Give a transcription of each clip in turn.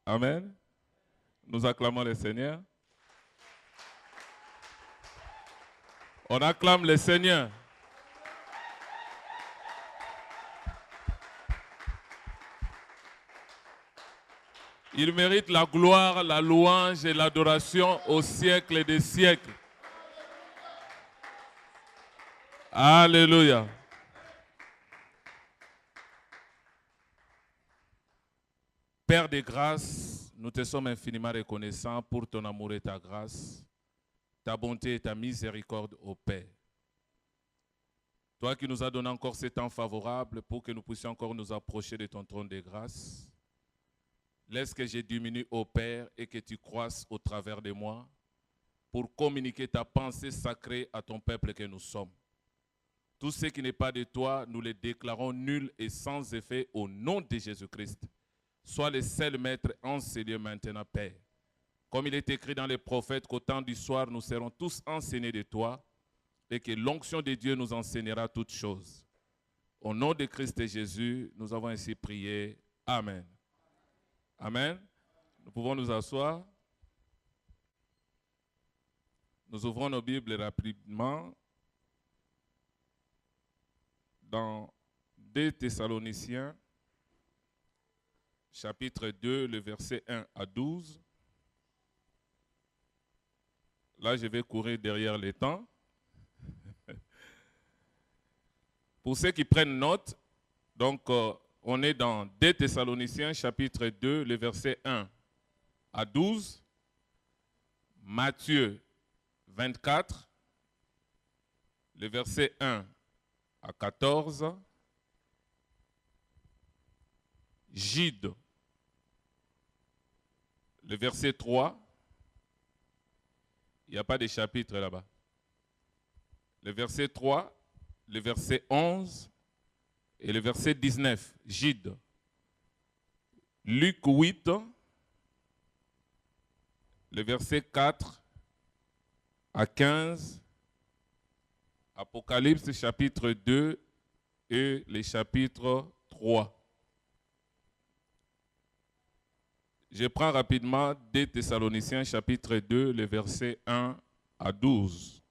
Amen. Nous acclamons le Seigneur. On acclame le Seigneur. Il mérite la gloire, la louange et l'adoration au siècle des siècles. Alléluia. Père de grâce, nous te sommes infiniment reconnaissants pour ton amour et ta grâce, ta bonté et ta miséricorde, ô Père. Toi qui nous as donné encore ce temps favorable pour que nous puissions encore nous approcher de ton trône de grâce, laisse que je diminue, ô Père, et que tu croisses au travers de moi pour communiquer ta pensée sacrée à ton peuple que nous sommes. Tout ce qui n'est pas de toi, nous le déclarons nul et sans effet au nom de Jésus-Christ. Sois le seul maître enseignant maintenant, Père. Comme il est écrit dans les prophètes qu'au temps du soir, nous serons tous enseignés de toi et que l'onction de Dieu nous enseignera toutes choses. Au nom de Christ et Jésus, nous avons ainsi prié. Amen. Amen. Nous pouvons nous asseoir. Nous ouvrons nos Bibles rapidement dans 2 Thessaloniciens, chapitre 2, le verset 1 à 12. Là, je vais courir derrière les temps. Pour ceux qui prennent note, donc on est dans 2 Thessaloniciens, chapitre 2, le verset 1 à 12. Matthieu 24, le verset 1 à 14. Gide, le verset 3. Il n'y a pas de chapitre là-bas. Le verset 3, le verset 11 et le verset 19. Gide. Luc 8, le verset 4 à 15. Apocalypse chapitre 2 et le chapitre 3. Je prends rapidement 2 Thessaloniciens chapitre 2, le verset 1 à 12.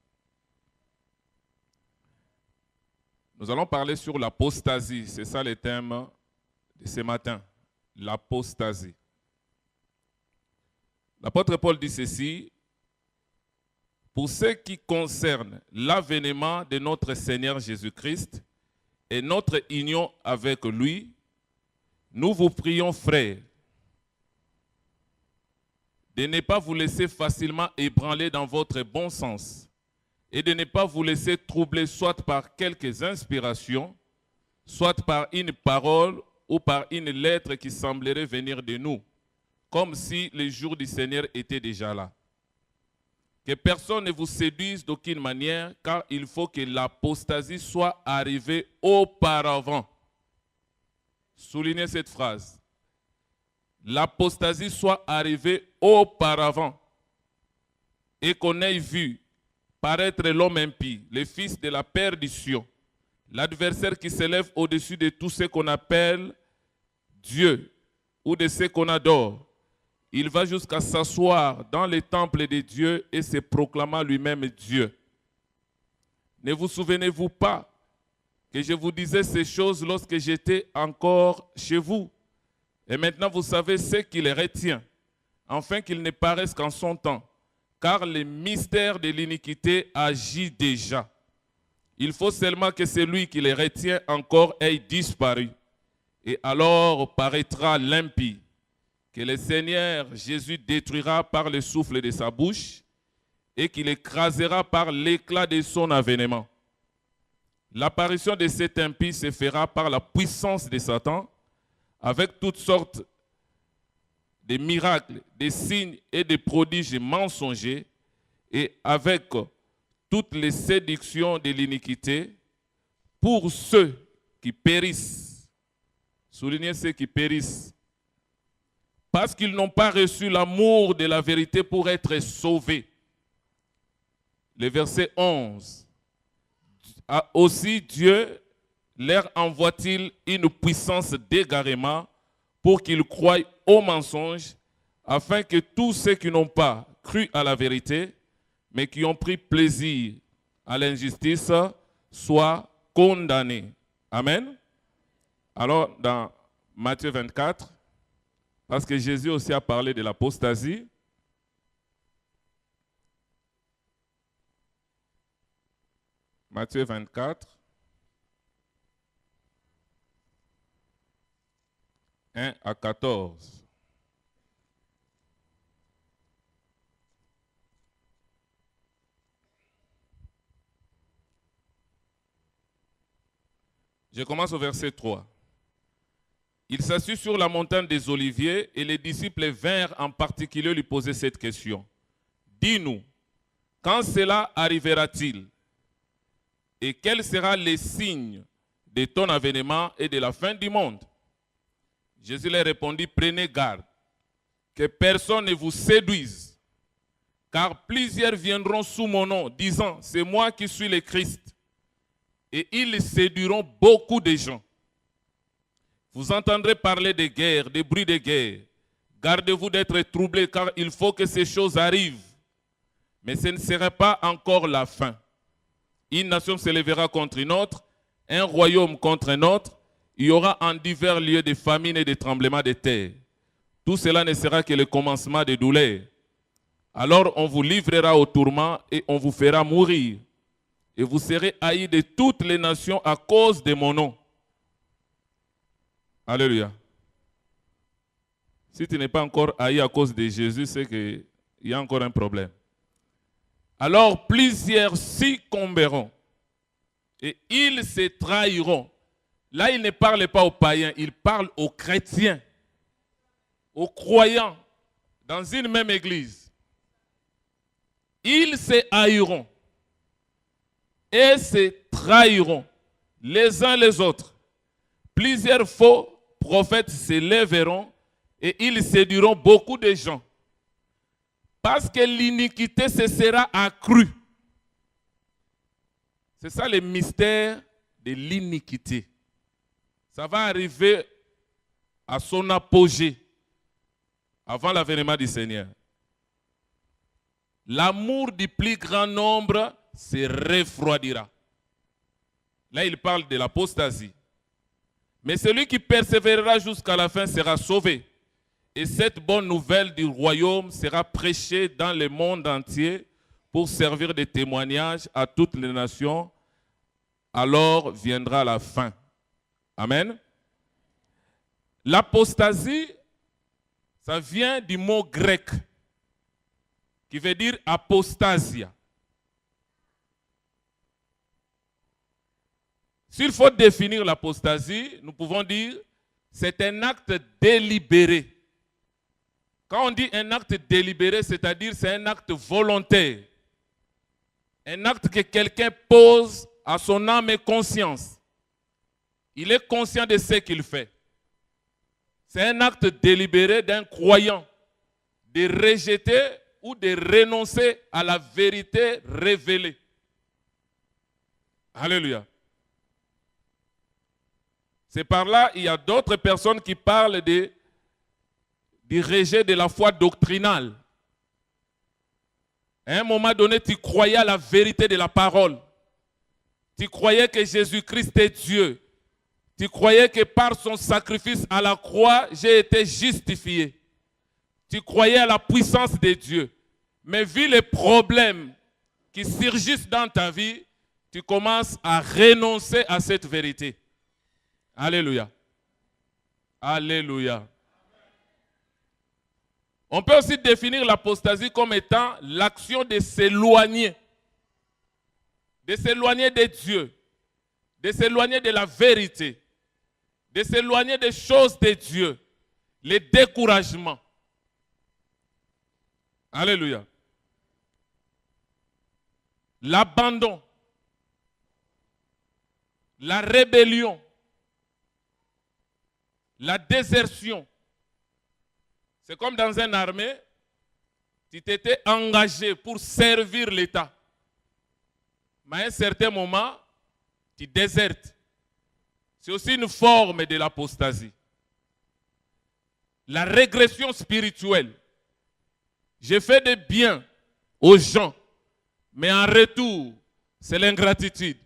Nous allons parler sur l'apostasie. C'est ça le thème de ce matin. L'apostasie. L'apôtre Paul dit ceci. Pour ce qui concerne l'avènement de notre Seigneur Jésus-Christ et notre union avec lui, nous vous prions, frères, de ne pas vous laisser facilement ébranler dans votre bon sens et de ne pas vous laisser troubler soit par quelques inspirations, soit par une parole ou par une lettre qui semblerait venir de nous, comme si le jour du Seigneur était déjà là. Que personne ne vous séduise d'aucune manière, car il faut que l'apostasie soit arrivée auparavant. Soulignez cette phrase. L'apostasie soit arrivée auparavant et qu'on ait vu paraître l'homme impie, le fils de la perdition, l'adversaire qui s'élève au-dessus de tout ce qu'on appelle Dieu ou de ce qu'on adore. Il va jusqu'à s'asseoir dans les temples de Dieu et se proclamant lui-même Dieu. Ne vous souvenez-vous pas que je vous disais ces choses lorsque j'étais encore chez vous? Et maintenant, vous savez ce qui les retient, afin qu'ils ne paraissent qu'en son temps, car le mystère de l'iniquité agit déjà. Il faut seulement que celui qui les retient encore ait disparu. Et alors paraîtra l'impie, que le Seigneur Jésus détruira par le souffle de sa bouche et qu'il écrasera par l'éclat de son avènement. L'apparition de cet impie se fera par la puissance de Satan, avec toutes sortes de miracles, de signes et de prodiges mensongers, et avec toutes les séductions de l'iniquité, pour ceux qui périssent. Soulignez ceux qui périssent. Parce qu'ils n'ont pas reçu l'amour de la vérité pour être sauvés. Le verset 11. Aussi Dieu leur envoie-t-il une puissance d'égarement pour qu'ils croient aux mensonges afin que tous ceux qui n'ont pas cru à la vérité, mais qui ont pris plaisir à l'injustice, soient condamnés. Amen. Alors, dans Matthieu 24, parce que Jésus aussi a parlé de l'apostasie, Matthieu 24, 1 à 14. Je commence au verset 3. Il s'assit sur la montagne des Oliviers et les disciples vinrent en particulier lui poser cette question. Dis-nous, quand cela arrivera-t-il? Et quel sera le signe de ton avènement et de la fin du monde? Jésus leur répondit, prenez garde, que personne ne vous séduise, car plusieurs viendront sous mon nom, disant, c'est moi qui suis le Christ. Et ils séduiront beaucoup de gens. Vous entendrez parler de guerre, de bruits de guerre. Gardez-vous d'être troublés, car il faut que ces choses arrivent. Mais ce ne sera pas encore la fin. Une nation se lèvera contre une autre, un royaume contre un autre. Il y aura en divers lieux des famines et des tremblements de terre. Tout cela ne sera que le commencement des douleurs. Alors on vous livrera au tourment et on vous fera mourir. Et vous serez haïs de toutes les nations à cause de mon nom. Alléluia. Si tu n'es pas encore haï à cause de Jésus, c'est qu'il y a encore un problème. Alors plusieurs succomberont et ils se trahiront. Là, il ne parle pas aux païens, il parle aux chrétiens, aux croyants dans une même église. Ils se haïront et se trahiront les uns les autres. Plusieurs faux prophètes se lèveront et ils séduiront beaucoup de gens. Parce que l'iniquité se sera accrue. C'est ça le mystère de l'iniquité. Ça va arriver à son apogée avant l'avènement du Seigneur. L'amour du plus grand nombre se refroidira. Là, il parle de l'apostasie. Mais celui qui persévérera jusqu'à la fin sera sauvé. Et cette bonne nouvelle du royaume sera prêchée dans le monde entier pour servir de témoignage à toutes les nations. Alors viendra la fin. Amen. L'apostasie, ça vient du mot grec qui veut dire apostasia. S'il faut définir l'apostasie, nous pouvons dire c'est un acte délibéré. Quand on dit un acte délibéré, c'est-à-dire c'est un acte volontaire. Un acte que quelqu'un pose à son âme et conscience. Il est conscient de ce qu'il fait. C'est un acte délibéré d'un croyant de rejeter ou de renoncer à la vérité révélée. Alléluia. C'est par là, il y a d'autres personnes qui parlent du rejet de la foi doctrinale. À un moment donné, tu croyais à la vérité de la parole. Tu croyais que Jésus-Christ est Dieu. Tu croyais que par son sacrifice à la croix, j'ai été justifié. Tu croyais à la puissance de Dieu. Mais vu les problèmes qui surgissent dans ta vie, tu commences à renoncer à cette vérité. Alléluia. Alléluia. On peut aussi définir l'apostasie comme étant l'action de s'éloigner de Dieu, de s'éloigner de la vérité, de s'éloigner des choses de Dieu, le découragement. Alléluia. L'abandon, la rébellion, la désertion. C'est comme dans une armée, tu t'étais engagé pour servir l'État. Mais à un certain moment, tu désertes. C'est aussi une forme de l'apostasie. La régression spirituelle. Je fais des biens aux gens, mais en retour, c'est l'ingratitude.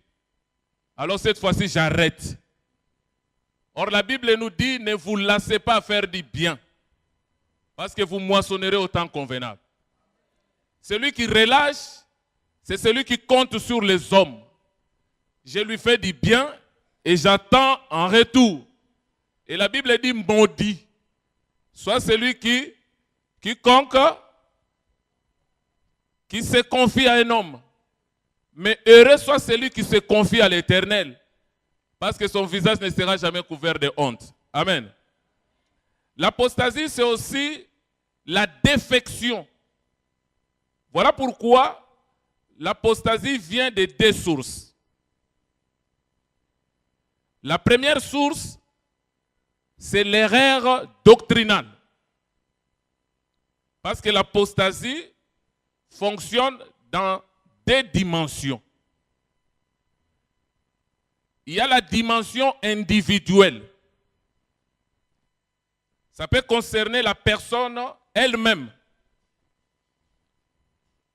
Alors cette fois-ci, j'arrête. Or, la Bible nous dit, ne vous lassez pas à faire du bien, parce que vous moissonnerez au temps convenable. Celui qui relâche, c'est celui qui compte sur les hommes. Je lui fais du bien et j'attends en retour. Et la Bible dit maudit. Soit celui quiconque qui se confie à un homme. Mais heureux soit celui qui se confie à l'Éternel. Parce que son visage ne sera jamais couvert de honte. Amen. L'apostasie, c'est aussi la défection. Voilà pourquoi l'apostasie vient de deux sources. La première source, c'est l'erreur doctrinale. Parce que l'apostasie fonctionne dans deux dimensions. Il y a la dimension individuelle. Ça peut concerner la personne elle-même.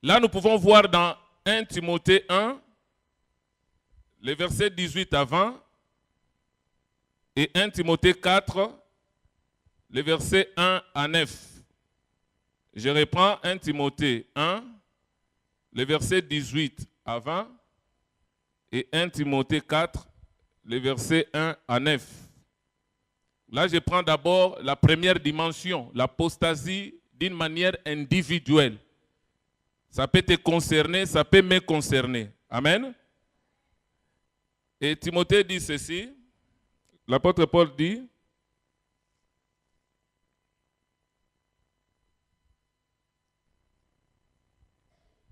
Là, nous pouvons voir dans 1 Timothée 1, les versets 18 à 20, et 1 Timothée 4, les versets 1 à 9. Je reprends 1 Timothée 1, les versets 18 à 20, et 1 Timothée 4, les versets 1 à 9. Là, je prends d'abord la première dimension, l'apostasie d'une manière individuelle. Ça peut te concerner, ça peut me concerner. Amen. Et Timothée dit ceci. L'apôtre Paul dit,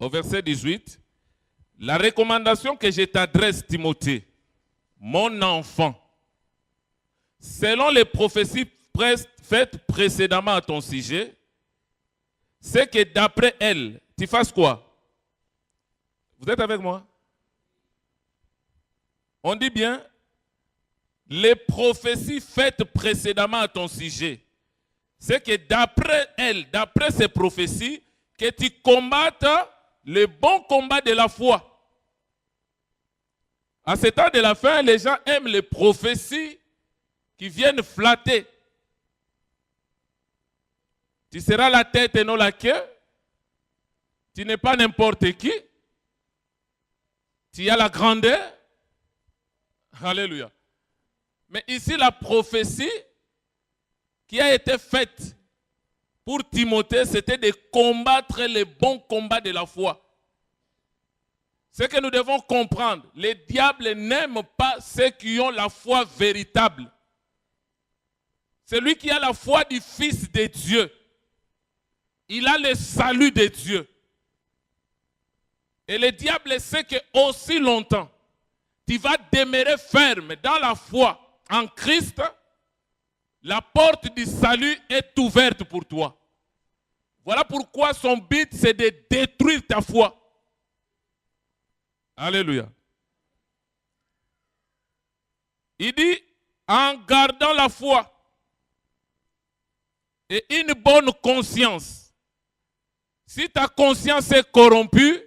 au verset 18, la recommandation que je t'adresse, Timothée, mon enfant, selon les prophéties faites précédemment à ton sujet, c'est que d'après elles, tu fasses quoi? Vous êtes avec moi? On dit bien, les prophéties faites précédemment à ton sujet, c'est que d'après elles, d'après ces prophéties, que tu combattes le bon combat de la foi. À ce temps de la fin, les gens aiment les prophéties qui viennent flatter. Tu seras la tête et non la queue. Tu n'es pas n'importe qui. Tu as la grandeur. Alléluia. Mais ici, la prophétie qui a été faite pour Timothée, c'était de combattre les bons combats de la foi. Ce que nous devons comprendre, les diables n'aiment pas ceux qui ont la foi véritable. Celui qui a la foi du Fils de Dieu, il a le salut de Dieu. Et le diable sait que aussi longtemps, tu vas demeurer ferme dans la foi en Christ, la porte du salut est ouverte pour toi. Voilà pourquoi son but, c'est de détruire ta foi. Alléluia. Il dit, en gardant la foi et une bonne conscience. Si ta conscience est corrompue,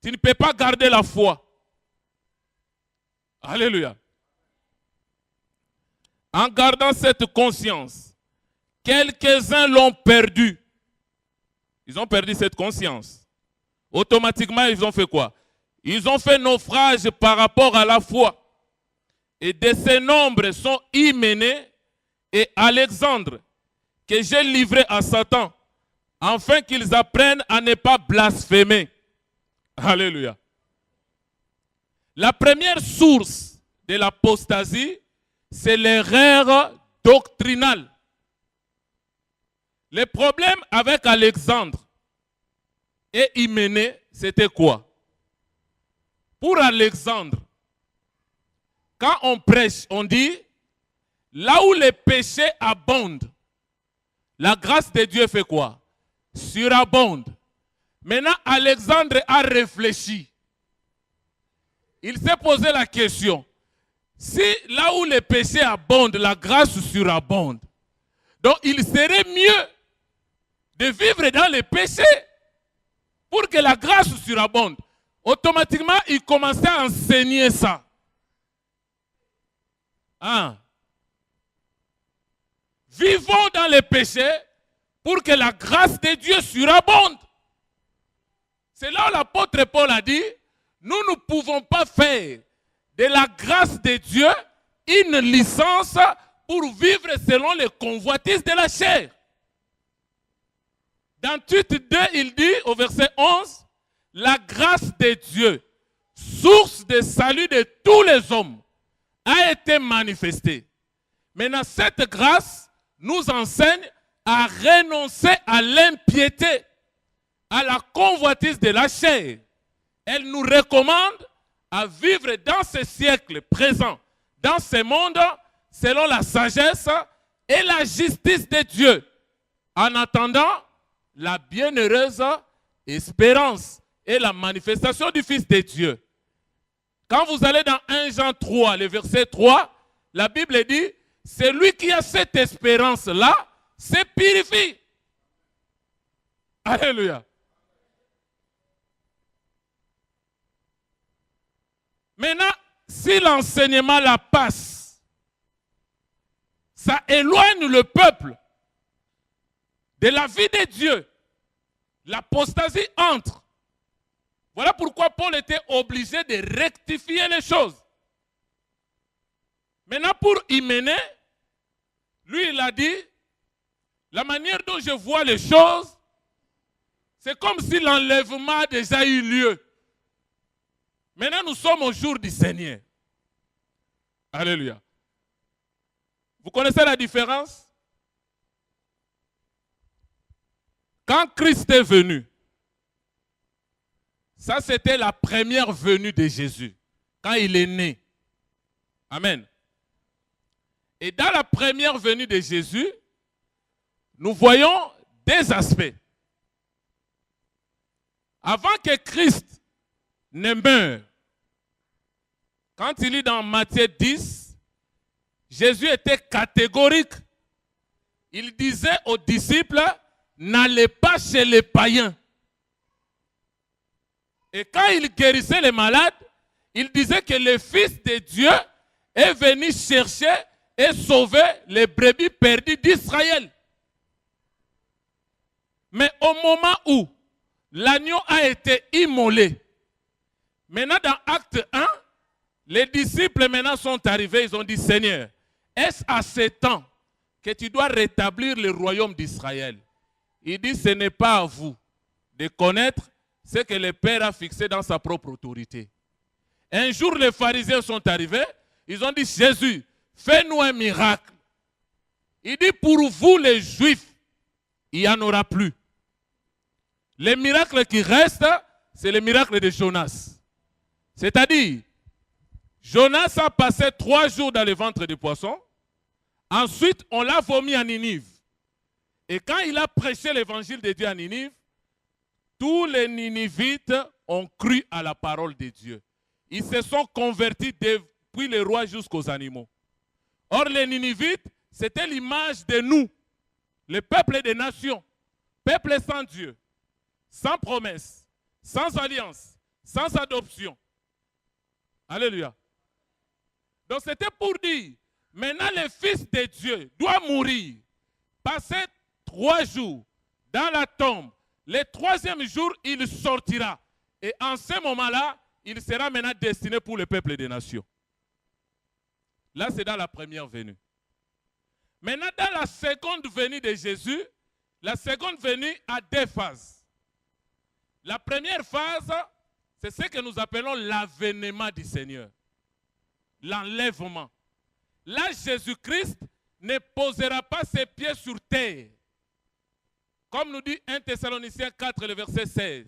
tu ne peux pas garder la foi. Alléluia. En gardant cette conscience, quelques-uns l'ont perdue. Ils ont perdu cette conscience. Automatiquement, ils ont fait quoi? Ils ont fait naufrage par rapport à la foi. Et de ces nombres sont Hyménée et Alexandre, que j'ai livrés à Satan, afin qu'ils apprennent à ne pas blasphémer. Alléluia. La première source de l'apostasie, c'est l'erreur doctrinale. Le problème avec Alexandre et Hyménée, c'était quoi? Pour Alexandre, quand on prêche, on dit, là où les péchés abondent, la grâce de Dieu fait quoi? Surabonde. Maintenant, Alexandre a réfléchi. Il s'est posé la question, si là où les péchés abondent, la grâce surabonde, donc il serait mieux de vivre dans les péchés pour que la grâce surabonde. Automatiquement, il commençait à enseigner ça. Hein? Vivons dans les péchés pour que la grâce de Dieu surabonde. C'est là où l'apôtre Paul a dit, nous ne pouvons pas faire de la grâce de Dieu une licence pour vivre selon les convoitises de la chair. Dans Tite 2, il dit au verset 11, la grâce de Dieu, source de salut de tous les hommes, a été manifestée. Maintenant, cette grâce nous enseigne à renoncer à l'impiété, à la convoitise de la chair. Elle nous recommande à vivre dans ce siècle présent, dans ce monde, selon la sagesse et la justice de Dieu, en attendant la bienheureuse espérance et la manifestation du Fils de Dieu. Quand vous allez dans 1 Jean 3, le verset 3, la Bible dit, celui qui a cette espérance-là se purifie. Alléluia. Maintenant, si l'enseignement la passe, ça éloigne le peuple de la vie de Dieu. L'apostasie entre. Voilà pourquoi Paul était obligé de rectifier les choses. Maintenant, pour y mener, lui, il a dit, la manière dont je vois les choses, c'est comme si l'enlèvement a déjà eu lieu. Maintenant, nous sommes au jour du Seigneur. Alléluia. Vous connaissez la différence? Quand Christ est venu, ça c'était la première venue de Jésus, quand il est né. Amen. Et dans la première venue de Jésus, nous voyons des aspects. Avant que Christ ne meure, quand il lit dans Matthieu 10, Jésus était catégorique. Il disait aux disciples, n'allez pas chez les païens. Et quand il guérissait les malades, il disait que le Fils de Dieu est venu chercher et sauver les brebis perdues d'Israël. Mais au moment où l'agneau a été immolé, maintenant dans Acte 1, les disciples maintenant sont arrivés, ils ont dit, Seigneur, est-ce à ce temps que tu dois rétablir le royaume d'Israël? Il dit, ce n'est pas à vous de connaître ce que le Père a fixé dans sa propre autorité. Un jour, les pharisiens sont arrivés, ils ont dit, Jésus, fais-nous un miracle. Il dit, pour vous les Juifs, il n'y en aura plus. Les miracles qui restent, c'est le miracle de Jonas. C'est-à-dire, Jonas a passé 3 jours dans le ventre du poisson. Ensuite, on l'a vomi à Ninive. Et quand il a prêché l'évangile de Dieu à Ninive, tous les Ninivites ont cru à la parole de Dieu. Ils se sont convertis depuis les rois jusqu'aux animaux. Or, les Ninivites, c'était l'image de nous, le peuple des nations, peuple sans Dieu, sans promesse, sans alliance, sans adoption. Alléluia. Donc c'était pour dire, maintenant le Fils de Dieu doit mourir, passer 3 jours dans la tombe. Le 3e jour, il sortira. Et en ce moment-là, il sera maintenant destiné pour le peuple des nations. Là, c'est dans la première venue. Maintenant, dans la seconde venue de Jésus, la seconde venue a 2 phases. La première phase, c'est ce que nous appelons l'avènement du Seigneur. L'enlèvement. Là, Jésus-Christ ne posera pas ses pieds sur terre. Comme nous dit 1 Thessaloniciens 4, le verset 16.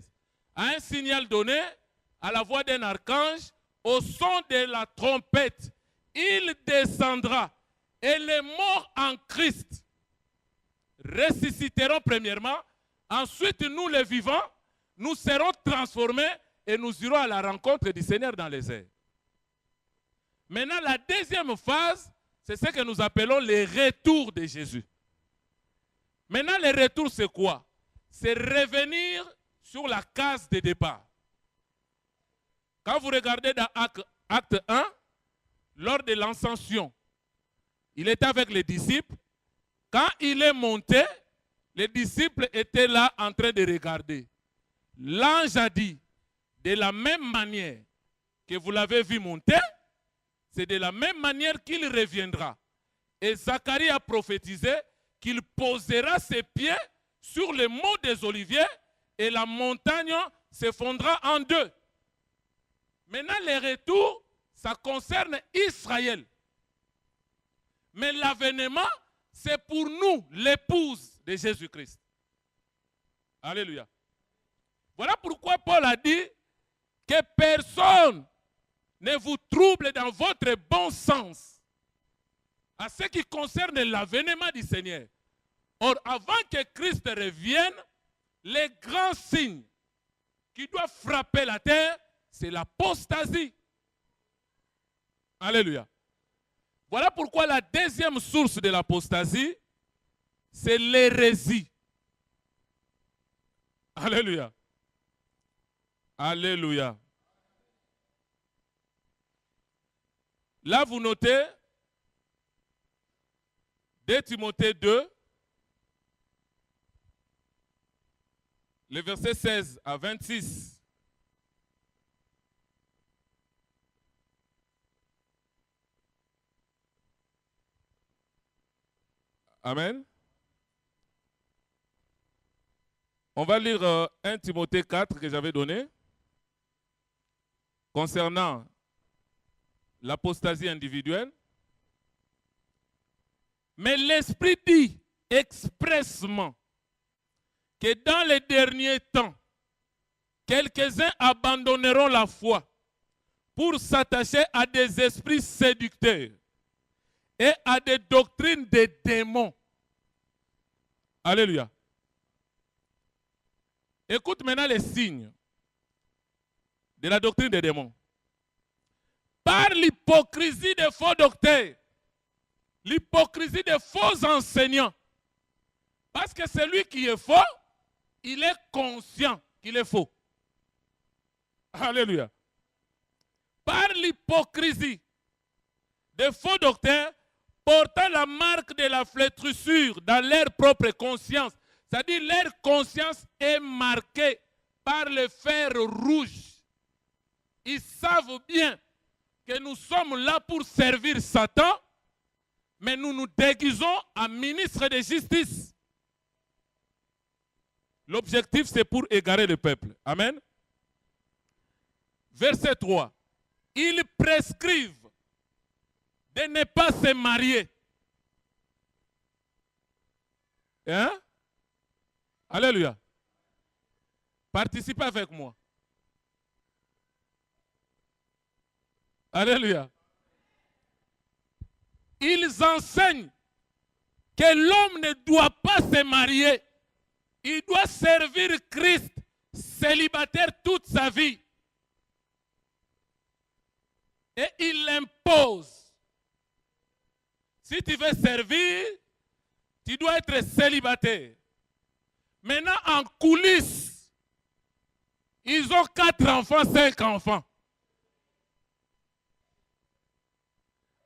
À un signal donné, à la voix d'un archange, au son de la trompette, il descendra. Et les morts en Christ ressusciteront premièrement. Ensuite, nous les vivants, nous serons transformés et nous irons à la rencontre du Seigneur dans les airs. Maintenant, la deuxième phase, c'est ce que nous appelons le retour de Jésus. Maintenant, le retour, c'est quoi? c'est revenir sur la case de départ. Quand vous regardez dans Acte 1, lors de l'ascension, il était avec les disciples. Quand il est monté, les disciples étaient là en train de regarder. L'ange a dit, de la même manière que vous l'avez vu monter, c'est de la même manière qu'il reviendra. Et Zacharie a prophétisé qu'il posera ses pieds sur les monts des Oliviers et la montagne s'effondrera en deux. Maintenant, le retour, ça concerne Israël. Mais l'avènement, c'est pour nous, l'épouse de Jésus-Christ. Alléluia. Voilà pourquoi Paul a dit que personne ne vous trouble dans votre bon sens à ce qui concerne l'avènement du Seigneur. Or, avant que Christ revienne, les grands signes qui doivent frapper la terre, c'est l'apostasie. Alléluia. Voilà pourquoi la deuxième source de l'apostasie, c'est l'hérésie. Alléluia. Alléluia. Là, vous notez 2 Timothée 2, les versets 16 à 26. Amen. On va lire 1 Timothée 4 que j'avais donné concernant l'apostasie individuelle. Mais l'Esprit dit expressement que dans les derniers temps, quelques-uns abandonneront la foi pour s'attacher à des esprits séducteurs et à des doctrines des démons. Alléluia. Écoute maintenant les signes de la doctrine des démons. Par l'hypocrisie des faux docteurs, l'hypocrisie des faux enseignants. Parce que celui qui est faux, il est conscient qu'il est faux. Alléluia. Par l'hypocrisie des faux docteurs, portant la marque de la flétrissure dans leur propre conscience. C'est-à-dire leur conscience est marquée par le fer rouge. Ils savent bien que nous sommes là pour servir Satan, mais nous nous déguisons en ministre de justice. L'objectif, c'est pour égarer le peuple. Amen. Verset 3. Ils prescrivent de ne pas se marier. Hein? Alléluia. Participez avec moi. Alléluia. Ils enseignent que l'homme ne doit pas se marier. Il doit servir Christ célibataire toute sa vie. Et il l'impose. Si tu veux servir, tu dois être célibataire. Maintenant, en coulisses, ils ont 4 enfants, 5 enfants.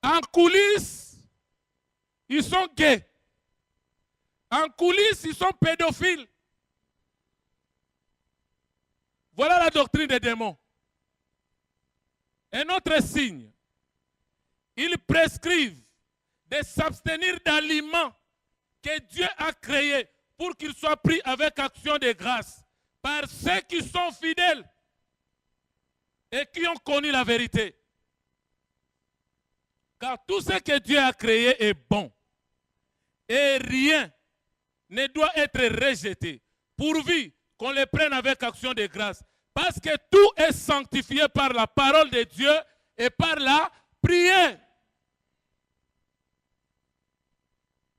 En coulisses, ils sont gays. En coulisses, ils sont pédophiles. Voilà la doctrine des démons. Un autre signe, ils prescrivent de s'abstenir d'aliments que Dieu a créés pour qu'ils soient pris avec action de grâce par ceux qui sont fidèles et qui ont connu la vérité. Car tout ce que Dieu a créé est bon et rien ne doit être rejeté pourvu qu'on le prenne avec action de grâce. Parce que tout est sanctifié par la parole de Dieu et par la prière.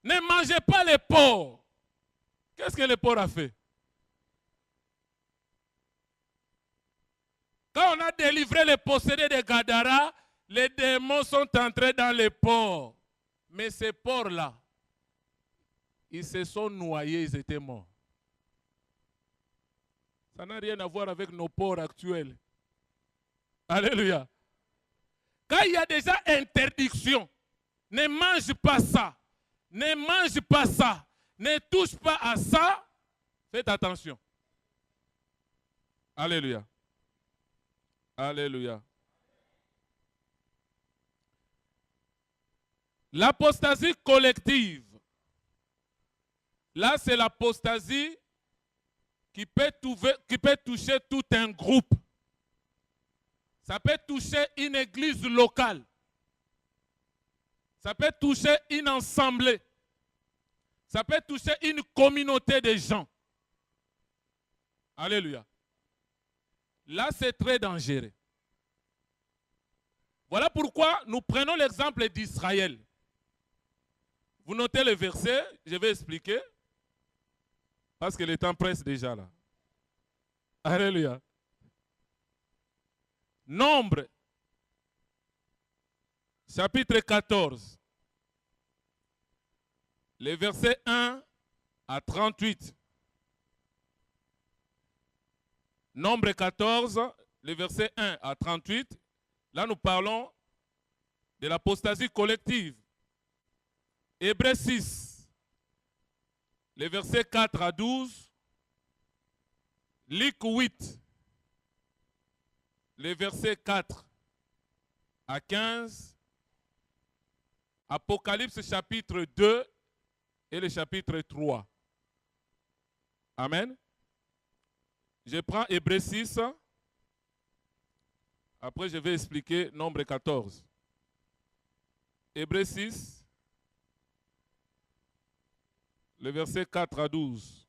Ne mangez pas les porcs. Qu'est-ce que le porc a fait? Quand on a délivré les possédés de Gadara, les démons sont entrés dans les porcs. Mais ces porcs-là, ils se sont noyés, ils étaient morts. Ça n'a rien à voir avec nos ports actuels. Alléluia. Quand il y a déjà interdiction, ne mange pas ça, ne mange pas ça, ne touche pas à ça, faites attention. Alléluia. Alléluia. L'apostasie collective. Là, c'est l'apostasie qui peut toucher tout un groupe. Ça peut toucher une église locale. Ça peut toucher une assemblée. Ça peut toucher une communauté de gens. Alléluia. Là, c'est très dangereux. Voilà pourquoi nous prenons l'exemple d'Israël. Vous notez le verset, je vais expliquer. Parce que le temps presse déjà là. Alléluia. Nombre, chapitre 14, les versets 1 à 38. Nombre 14, les versets 1 à 38. Là, nous parlons de l'apostasie collective. Hébreux 6, les versets 4 à 12. Luc 8, les versets 4 à 15. Apocalypse chapitre 2 et le chapitre 3. Amen. Je prends Hébreux 6. Après, je vais expliquer Nombre 14. Hébreux 6, le verset 4 à 12.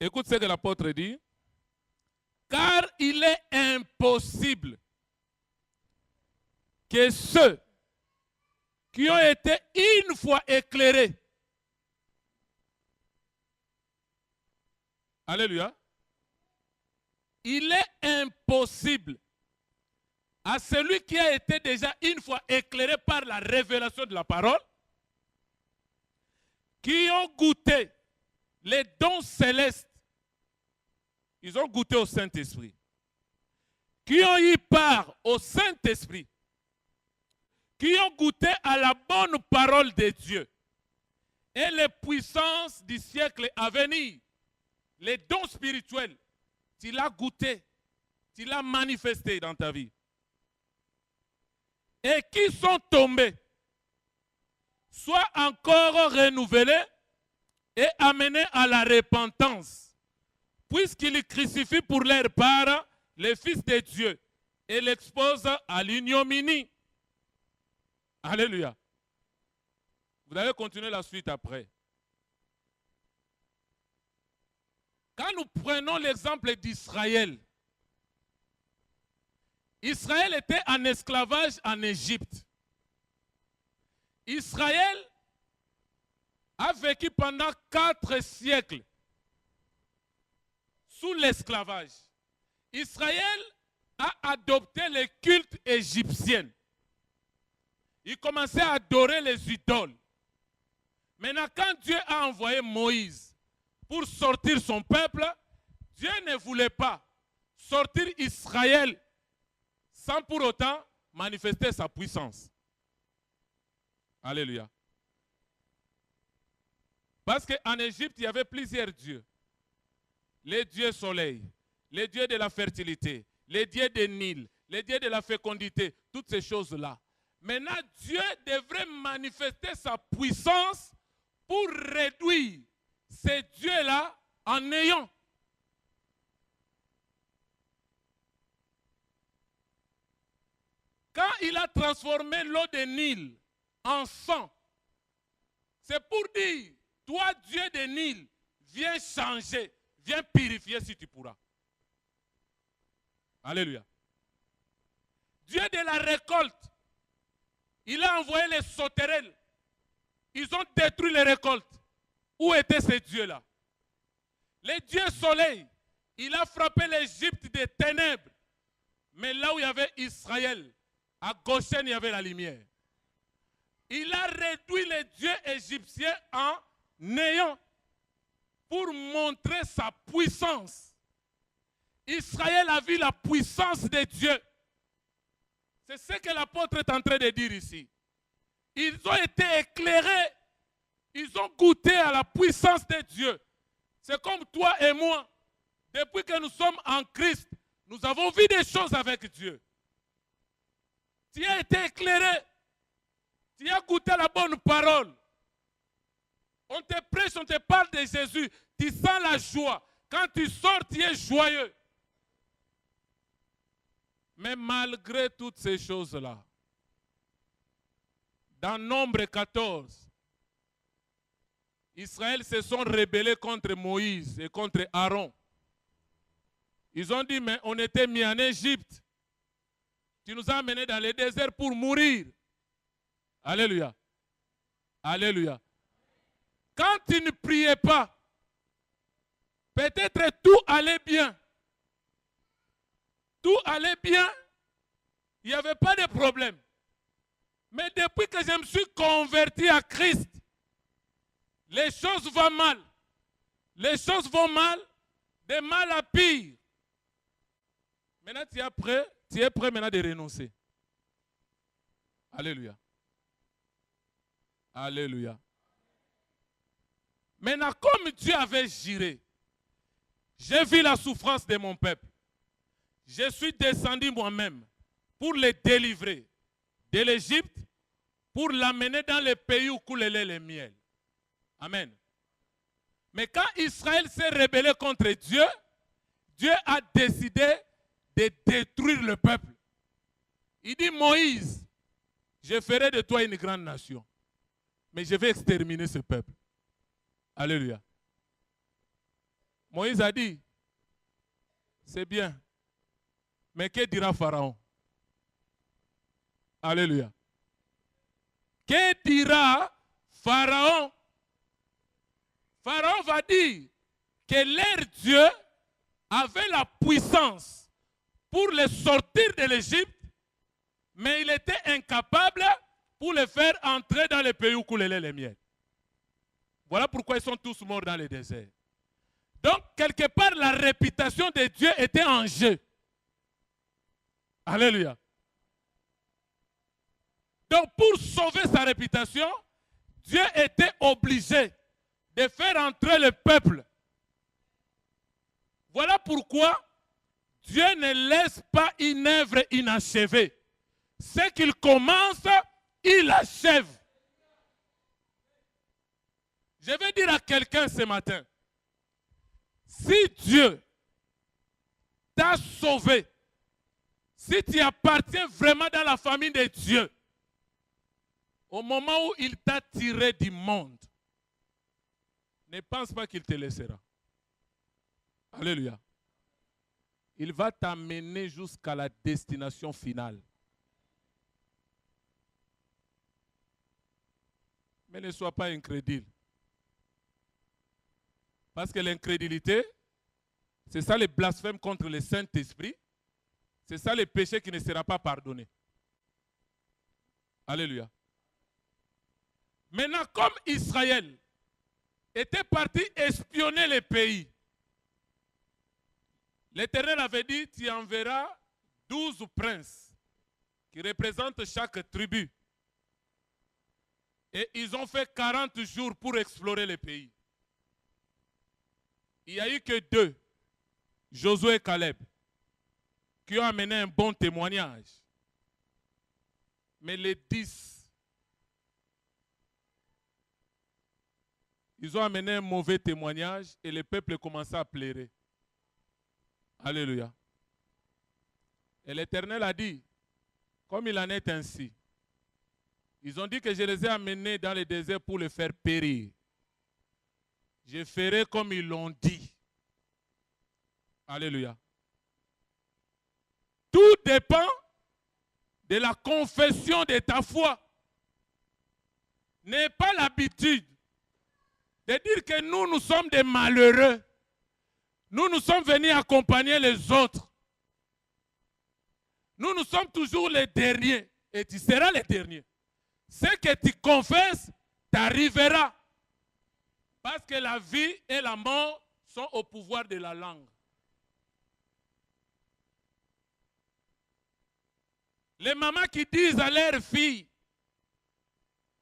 Écoute ce que l'apôtre dit. Car il est impossible que ceux qui ont été une fois éclairés, alléluia, il est impossible à celui qui a été déjà une fois éclairé par la révélation de la parole, qui ont goûté les dons célestes, ils ont goûté au Saint-Esprit, qui ont eu part au Saint-Esprit, qui ont goûté à la bonne parole de Dieu et les puissances du siècle à venir, les dons spirituels, tu l'as goûté, tu l'as manifesté dans ta vie. Et qui sont tombés, soit encore renouvelés et amenés à la repentance, puisqu'ils crucifient pour leur part le Fils de Dieu et l'exposent à l'ignominie. Alléluia. Vous allez continuer la suite après. Quand nous prenons l'exemple d'Israël, Israël était en esclavage en Égypte. Israël a vécu pendant 4 siècles sous l'esclavage. Israël a adopté le culte égyptien. Il commençait à adorer les idoles. Maintenant, quand Dieu a envoyé Moïse pour sortir son peuple, Dieu ne voulait pas sortir Israël sans pour autant manifester sa puissance. Alléluia. Parce qu'en Égypte, il y avait plusieurs dieux. Les dieux soleil, les dieux de la fertilité, les dieux des Nil, les dieux de la fécondité, toutes ces choses-là. Maintenant, Dieu devrait manifester sa puissance pour réduire ces dieux-là en néant. Quand il a transformé l'eau de Nil en sang, c'est pour dire, toi Dieu de Nil, viens changer, viens purifier si tu pourras. Alléluia. Dieu de la récolte, il a envoyé les sauterelles. Ils ont détruit les récoltes. Où étaient ces dieux-là? Les dieux soleil, il a frappé l'Égypte des ténèbres. Mais là où il y avait Israël, à Goshen, il y avait la lumière. Il a réduit les dieux égyptiens en néant pour montrer sa puissance. Israël a vu la puissance de Dieu. C'est ce que l'apôtre est en train de dire ici. Ils ont été éclairés. Ils ont goûté à la puissance de Dieu. C'est comme toi et moi. Depuis que nous sommes en Christ, nous avons vu des choses avec Dieu. Tu as été éclairé. Tu as goûté la bonne parole. On te prêche, on te parle de Jésus. Tu sens la joie. Quand tu sors, tu es joyeux. Mais malgré toutes ces choses-là, dans Nombre 14, Israël se sont rebellés contre Moïse et contre Aaron. Ils ont dit, mais on était mis en Égypte. Tu nous as amenés dans le désert pour mourir. Alléluia. Alléluia. Quand tu ne priais pas, peut-être tout allait bien. Tout allait bien. Il n'y avait pas de problème. Mais depuis que je me suis converti à Christ, les choses vont mal. Les choses vont mal, de mal à pire. Maintenant, tu es prêt maintenant de renoncer. Alléluia. Alléluia. Maintenant, comme Dieu avait juré, j'ai vu la souffrance de mon peuple. Je suis descendu moi-même pour les délivrer de l'Égypte, pour l'amener dans le pays où coule le lait et le miel. Amen. Mais quand Israël s'est rebellé contre Dieu, Dieu a décidé de détruire le peuple. Il dit, Moïse, je ferai de toi une grande nation, mais je vais exterminer ce peuple. Alléluia. Moïse a dit, c'est bien, mais que dira Pharaon? Alléluia. Que dira Pharaon? Pharaon va dire que leur Dieu avait la puissance pour les sortir de l'Égypte, mais il était incapable pour les faire entrer dans le pays où coule le lait et le miel. Voilà pourquoi ils sont tous morts dans le désert. Donc, quelque part, la réputation de Dieu était en jeu. Alléluia. Donc, pour sauver sa réputation, Dieu était obligé de faire entrer le peuple. Voilà pourquoi Dieu ne laisse pas une œuvre inachevée. Ce qu'il commence, il achève. Je vais dire à quelqu'un ce matin, si Dieu t'a sauvé, si tu appartiens vraiment dans la famille de Dieu, au moment où il t'a tiré du monde, ne pense pas qu'il te laissera. Alléluia. Il va t'amener jusqu'à la destination finale. Mais ne sois pas incrédule. Parce que l'incrédulité, c'est ça le blasphème contre le Saint-Esprit. C'est ça le péché qui ne sera pas pardonné. Alléluia. Maintenant, comme Israël était parti espionner les pays, l'Éternel avait dit, tu enverras 12 princes qui représentent chaque tribu. Et ils ont fait 40 jours pour explorer les pays. Il n'y a eu que 2, Josué et Caleb, qui ont amené un bon témoignage. Mais les 10, ils ont amené un mauvais témoignage et le peuple commençait à pleurer. Alléluia. Et l'Éternel a dit, comme il en est ainsi, ils ont dit que je les ai amenés dans le désert pour les faire périr. Je ferai comme ils l'ont dit. Alléluia. Tout dépend de la confession de ta foi. N'aie pas l'habitude de dire que nous sommes des malheureux. Nous sommes venus accompagner les autres. Nous sommes toujours les derniers. Et tu seras les derniers. Ce que tu confesses t'arrivera. Parce que la vie et la mort sont au pouvoir de la langue. Les mamans qui disent à leurs filles,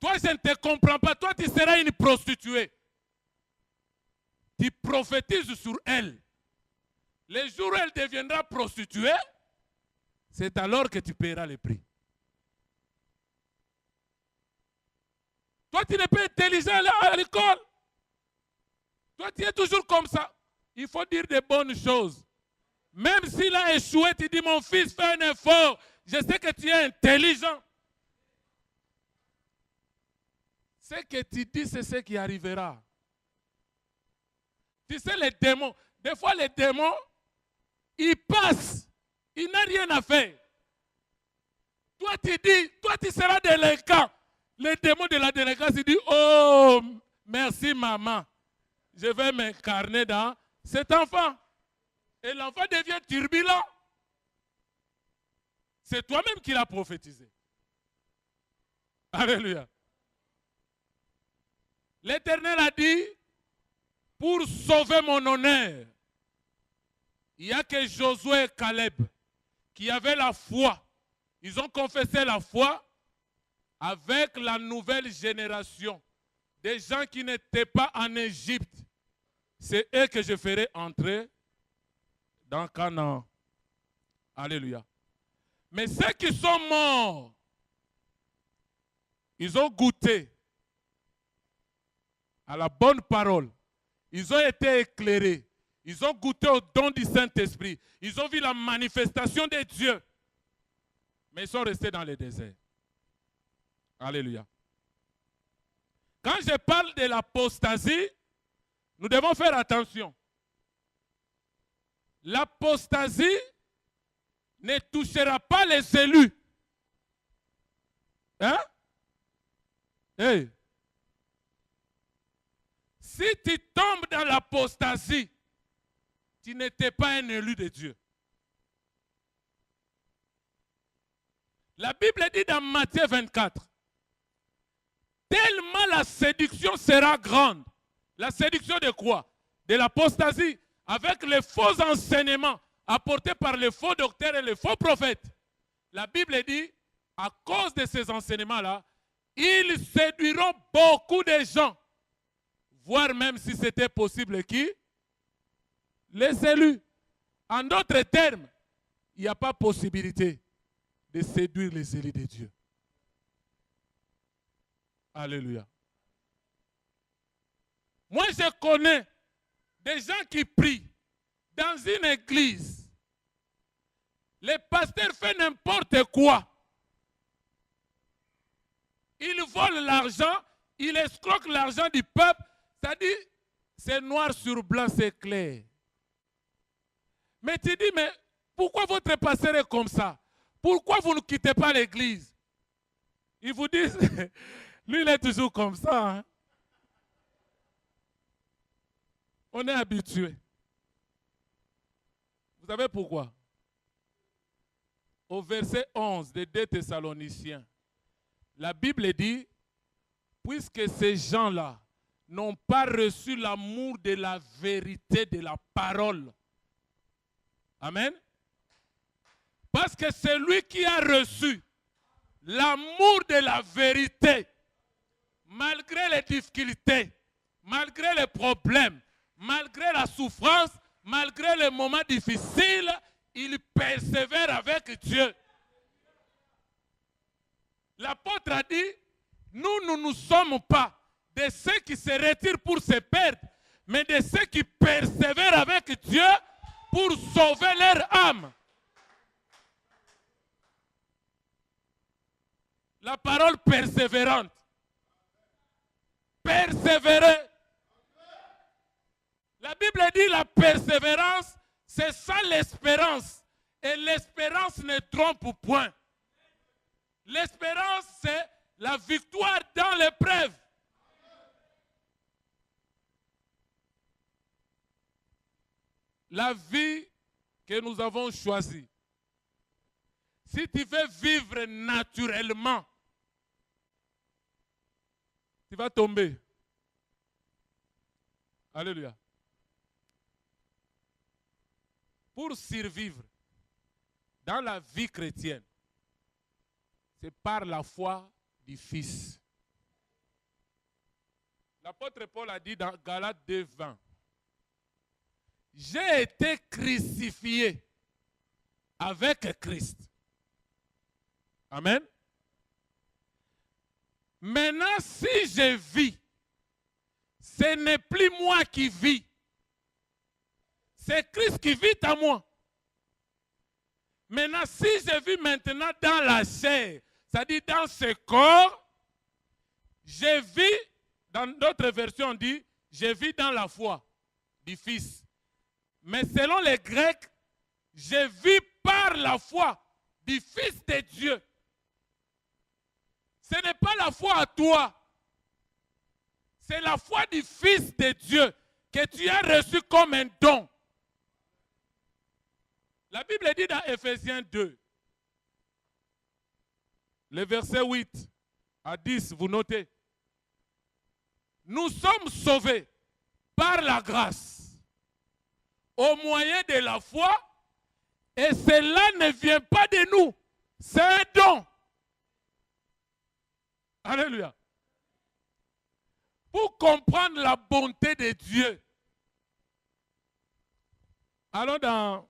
toi je ne te comprends pas, toi tu seras une prostituée. Tu prophétises sur elle. Le jour où elle deviendra prostituée, c'est alors que tu paieras le prix. Toi tu n'es pas intelligent à l'école. Toi tu es toujours comme ça. Il faut dire des bonnes choses. Même s'il a échoué, tu dis mon fils, fais un effort. Je sais que tu es intelligent. Ce que tu dis, c'est ce qui arrivera. Tu sais, les démons, des fois les démons, ils passent. Ils n'ont rien à faire. Toi, tu dis, toi, tu seras délinquant. Les démons de la délinquance, ils disent, oh, merci maman. Je vais m'incarner dans cet enfant. Et l'enfant devient turbulent. C'est toi-même qui l'as prophétisé. Alléluia. L'Éternel a dit, pour sauver mon honneur, il n'y a que Josué et Caleb qui avaient la foi. Ils ont confessé la foi avec la nouvelle génération. Des gens qui n'étaient pas en Égypte. C'est eux que je ferai entrer dans Canaan. Alléluia. Mais ceux qui sont morts, ils ont goûté à la bonne parole. Ils ont été éclairés. Ils ont goûté au don du Saint-Esprit. Ils ont vu la manifestation de Dieu. Mais ils sont restés dans le désert. Alléluia. Quand je parle de l'apostasie, nous devons faire attention. L'apostasie ne touchera pas les élus. Hein? Hey. Si tu tombes dans l'apostasie, tu n'étais pas un élu de Dieu. La Bible dit dans Matthieu 24, tellement la séduction sera grande. La séduction de quoi? De l'apostasie, avec les faux enseignements apportés par les faux docteurs et les faux prophètes. La Bible dit, à cause de ces enseignements-là, ils séduiront beaucoup de gens. Voire même si c'était possible qui? Les élus. En d'autres termes, il n'y a pas possibilité de séduire les élus de Dieu. Alléluia. Moi, je connais des gens qui prient dans une église. Les pasteurs font n'importe quoi. Ils volent l'argent, ils escroquent l'argent du peuple. C'est-à-dire, c'est noir sur blanc, c'est clair. Mais tu dis, mais pourquoi votre pasteur est comme ça? Pourquoi vous ne quittez pas l'église? Ils vous disent, lui il est toujours comme ça. Hein? On est habitué. Vous savez pourquoi? Au verset 11 des 2 Thessaloniciens, la Bible dit, puisque ces gens-là n'ont pas reçu l'amour de la vérité de la parole. Amen. Parce que celui qui a reçu l'amour de la vérité, malgré les difficultés, malgré les problèmes, malgré la souffrance, malgré les moments difficiles, il persévère avec Dieu. L'apôtre a dit, nous ne sommes pas de ceux qui se retirent pour se perdre, mais de ceux qui persévèrent avec Dieu pour sauver leur âme. La parole persévérante. Persévérer. La Bible dit la persévérance, c'est ça l'espérance. Et l'espérance ne trompe point. L'espérance, c'est la victoire dans l'épreuve. La vie que nous avons choisie, si tu veux vivre naturellement, tu vas tomber. Alléluia. Pour survivre dans la vie chrétienne, c'est par la foi du Fils. L'apôtre Paul a dit dans Galates 2:20, j'ai été crucifié avec Christ. Amen. Maintenant, si je vis, ce n'est plus moi qui vis. C'est Christ qui vit en moi. Maintenant, si je vis maintenant dans la chair, c'est-à-dire dans ce corps, je vis, dans d'autres versions on dit, je vis dans la foi du Fils. Mais selon les Grecs, je vis par la foi du Fils de Dieu. Ce n'est pas la foi à toi. C'est la foi du Fils de Dieu que tu as reçu comme un don. La Bible dit dans Ephésiens 2, le verset 8 à 10, vous notez. Nous sommes sauvés par la grâce, au moyen de la foi, et cela ne vient pas de nous, c'est un don. Alléluia. Pour comprendre la bonté de Dieu, allons dans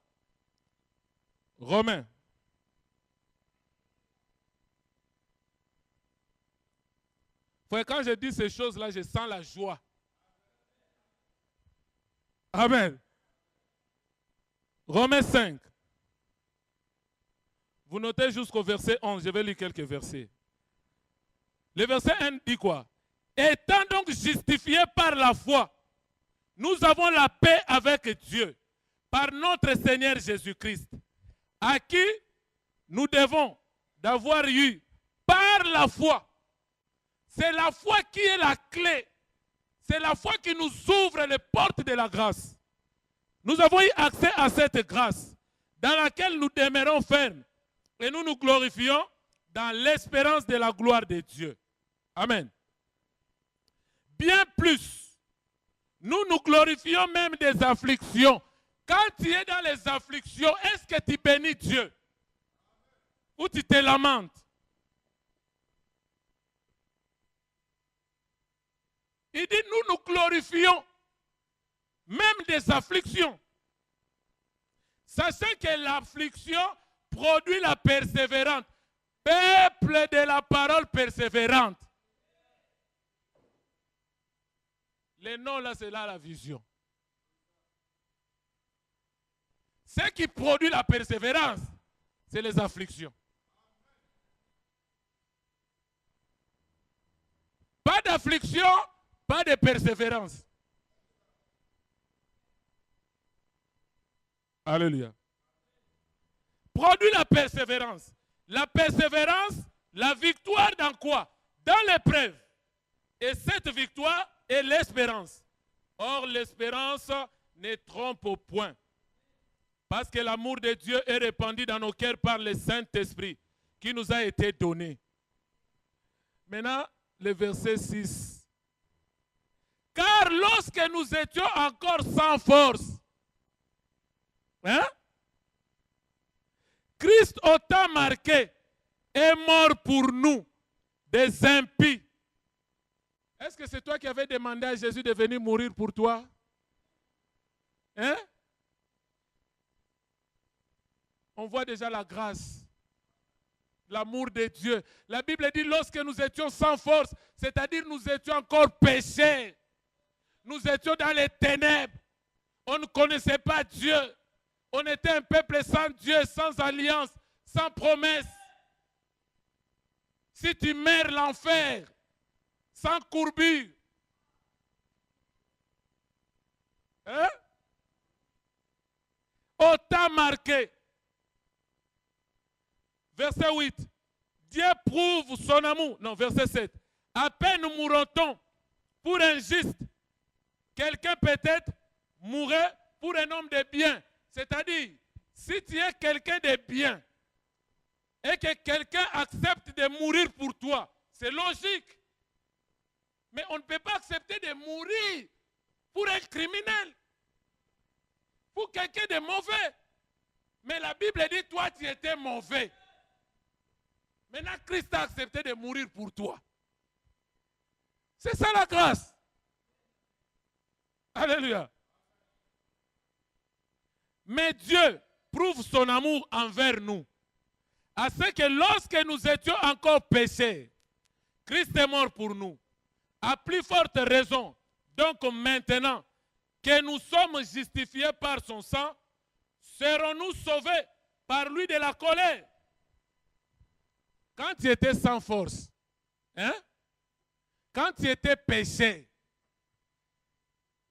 Romains. Quand je dis ces choses-là, je sens la joie. Amen. Romains 5. Vous notez jusqu'au verset 11. Je vais lire quelques versets. Le verset 1 dit quoi? Étant donc justifiés par la foi, nous avons la paix avec Dieu par notre Seigneur Jésus-Christ, à qui nous devons d'avoir eu par la foi. C'est la foi qui est la clé. C'est la foi qui nous ouvre les portes de la grâce. Nous avons eu accès à cette grâce dans laquelle nous demeurons fermes et nous nous glorifions dans l'espérance de la gloire de Dieu. Amen. Bien plus, nous nous glorifions même des afflictions. Quand tu es dans les afflictions, est-ce que tu bénis Dieu? Ou tu te lamentes? Il dit, nous nous glorifions même des afflictions. Sachant que l'affliction produit la persévérance. Peuple de la parole persévérante. Les noms là, c'est là la vision. Ce qui produit la persévérance, c'est les afflictions. Pas d'affliction, pas de persévérance. Alléluia. Produit la persévérance. La persévérance, la victoire dans quoi? Dans l'épreuve. Et cette victoire est l'espérance. Or, l'espérance ne trompe au point. Parce que l'amour de Dieu est répandu dans nos cœurs par le Saint-Esprit qui nous a été donné. Maintenant, le verset 6. Car lorsque nous étions encore sans force, Christ au temps marqué est mort pour nous, des impies. Est-ce que c'est toi qui avais demandé à Jésus de venir mourir pour toi? On voit déjà la grâce, l'amour de Dieu. La Bible dit lorsque nous étions sans force, c'est-à-dire nous étions encore pécheurs. Nous étions dans les ténèbres. On ne connaissait pas Dieu. On était un peuple sans Dieu, sans alliance, sans promesse. Si tu meurs l'enfer, sans courbure. Au temps marqué. Verset 8. Dieu prouve son amour. Non, verset 7. À peine mourra-t-on pour un juste. Quelqu'un peut-être mourrait pour un homme de bien. C'est-à-dire, si tu es quelqu'un de bien et que quelqu'un accepte de mourir pour toi, c'est logique. Mais on ne peut pas accepter de mourir pour un criminel, pour quelqu'un de mauvais. Mais la Bible dit, toi, tu étais mauvais. Maintenant, Christ a accepté de mourir pour toi. C'est ça la grâce. Alléluia. Mais Dieu prouve son amour envers nous, à ce que lorsque nous étions encore pécheurs, Christ est mort pour nous. À plus forte raison, donc maintenant que nous sommes justifiés par son sang, serons-nous sauvés par lui de la colère. Quand tu étais sans force, hein? Quand tu étais péché,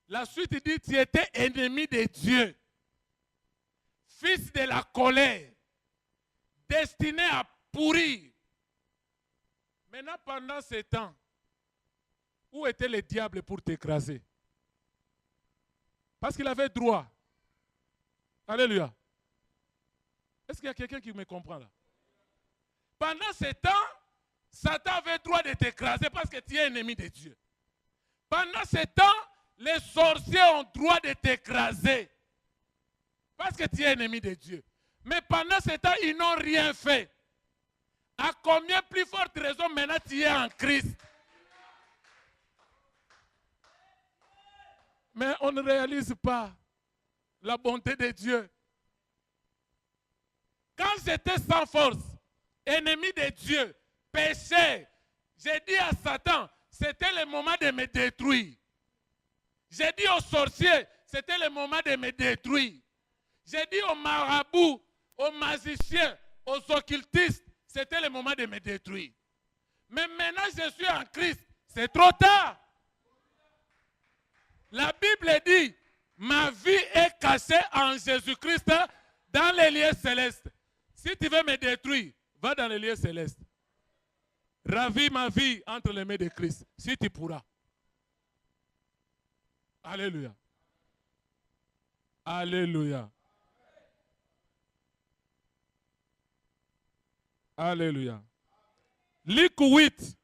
la suite dit tu étais ennemi de Dieu, fils de la colère, destiné à pourrir. Maintenant, pendant ce temps, où était le diable pour t'écraser? Parce qu'il avait droit. Alléluia. Est-ce qu'il y a quelqu'un qui me comprend là? Pendant ce temps, Satan avait droit de t'écraser parce que tu es ennemi de Dieu. Pendant ce temps, les sorciers ont droit de t'écraser parce que tu es ennemi de Dieu. Mais pendant ce temps, ils n'ont rien fait. À combien plus forte raison maintenant tu es en Christ? Mais on ne réalise pas la bonté de Dieu. Quand j'étais sans force, ennemi de Dieu, péché, j'ai dit à Satan, c'était le moment de me détruire. J'ai dit aux sorciers, c'était le moment de me détruire. J'ai dit aux marabouts, aux magiciens, aux occultistes, c'était le moment de me détruire. Mais maintenant je suis en Christ, c'est trop tard. La Bible dit, ma vie est cachée en Jésus-Christ dans les lieux célestes. Si tu veux me détruire, va dans les lieux célestes. Ravis ma vie entre les mains de Christ, si tu pourras. Alléluia. Alléluia. Alléluia. Luc 8,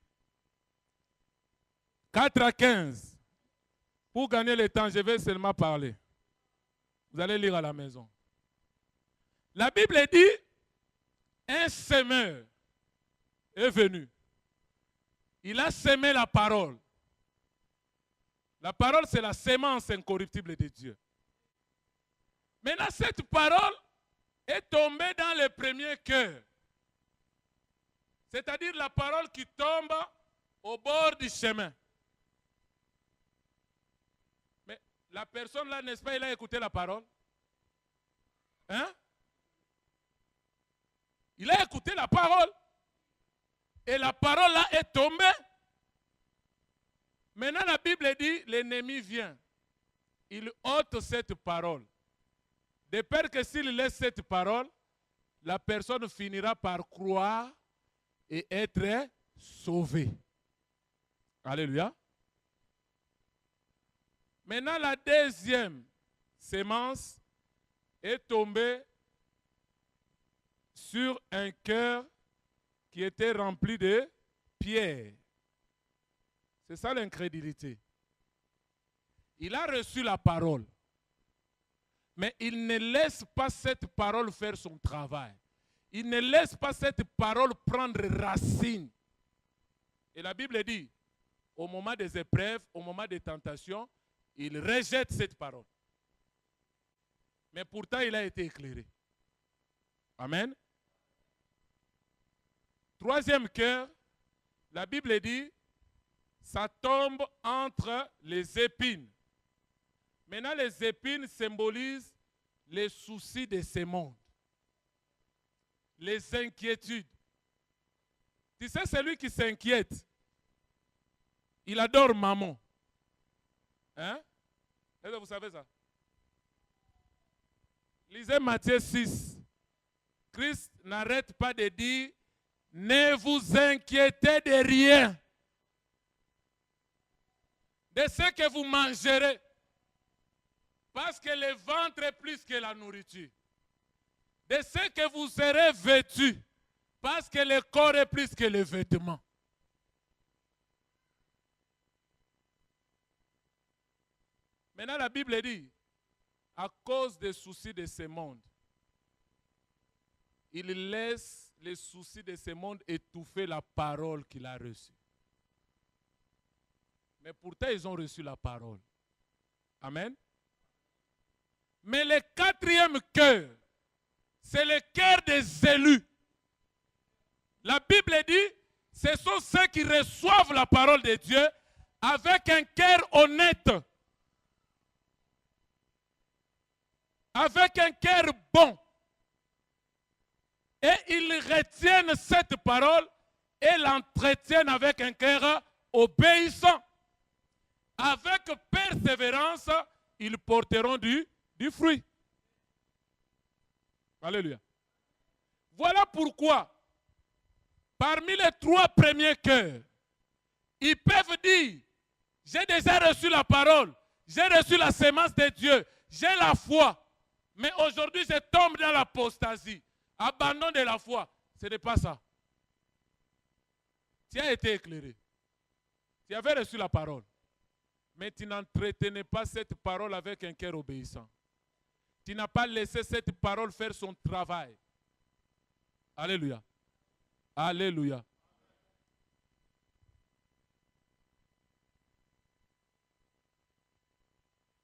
4 à 15. Pour gagner le temps, je vais seulement parler. Vous allez lire à la maison. La Bible dit, un semeur est venu. Il a semé la parole. La parole, c'est la sémence incorruptible de Dieu. Maintenant, cette parole est tombée dans le premier cœur. C'est-à-dire la parole qui tombe au bord du chemin. Mais la personne là, n'est-ce pas, il a écouté la parole? Hein? Il a écouté la parole. Et la parole là est tombée. Maintenant la Bible dit, l'ennemi vient. Il ôte cette parole. De peur que s'il laisse cette parole, la personne finira par croire et être sauvée. Alléluia. Maintenant la deuxième sémence est tombée sur un cœur qui était rempli de pierre. C'est ça l'incrédulité. Il a reçu la parole, mais il ne laisse pas cette parole faire son travail. Il ne laisse pas cette parole prendre racine. Et la Bible dit, au moment des épreuves, au moment des tentations, il rejette cette parole. Mais pourtant, il a été éclairé. Amen. Troisième cœur, la Bible dit, ça tombe entre les épines. Maintenant, les épines symbolisent les soucis de ce monde, les inquiétudes. Tu sais, celui qui s'inquiète, il adore maman. Hein? Est-ce que vous savez ça? Lisez Matthieu 6. Christ n'arrête pas de dire, ne vous inquiétez de rien, de ce que vous mangerez, parce que le ventre est plus que la nourriture. De ce que vous serez vêtus, parce que le corps est plus que les vêtements. Maintenant, la Bible dit, à cause des soucis de ce monde, il laisse les soucis de ce monde étouffer la parole qu'il a reçue. Mais pourtant, ils ont reçu la parole. Amen. Mais le quatrième cœur, c'est le cœur des élus. La Bible dit, ce sont ceux qui reçoivent la parole de Dieu avec un cœur honnête, avec un cœur bon. Et ils retiennent cette parole et l'entretiennent avec un cœur obéissant. Avec persévérance, ils porteront du fruit. Alléluia. Voilà pourquoi, parmi les 3 premiers cœurs, ils peuvent dire, j'ai déjà reçu la parole, j'ai reçu la sémence de Dieu, j'ai la foi, mais aujourd'hui je tombe dans l'apostasie, abandon de la foi. Ce n'est pas ça. Tu as été éclairé. Tu avais reçu la parole, mais tu n'entretenais pas cette parole avec un cœur obéissant. Tu n'as pas laissé cette parole faire son travail. Alléluia. Alléluia.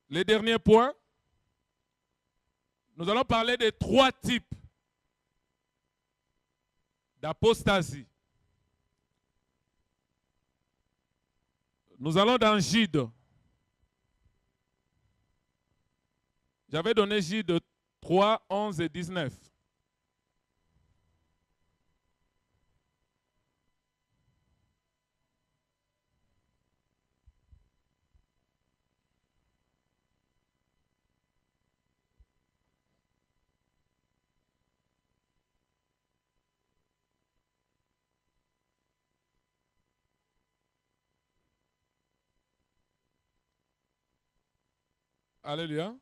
Le dernier point, nous allons parler de 3 types d'apostasie. Nous allons dans Jude. J'avais donné Jude 3, 11 et 19. Alléluia.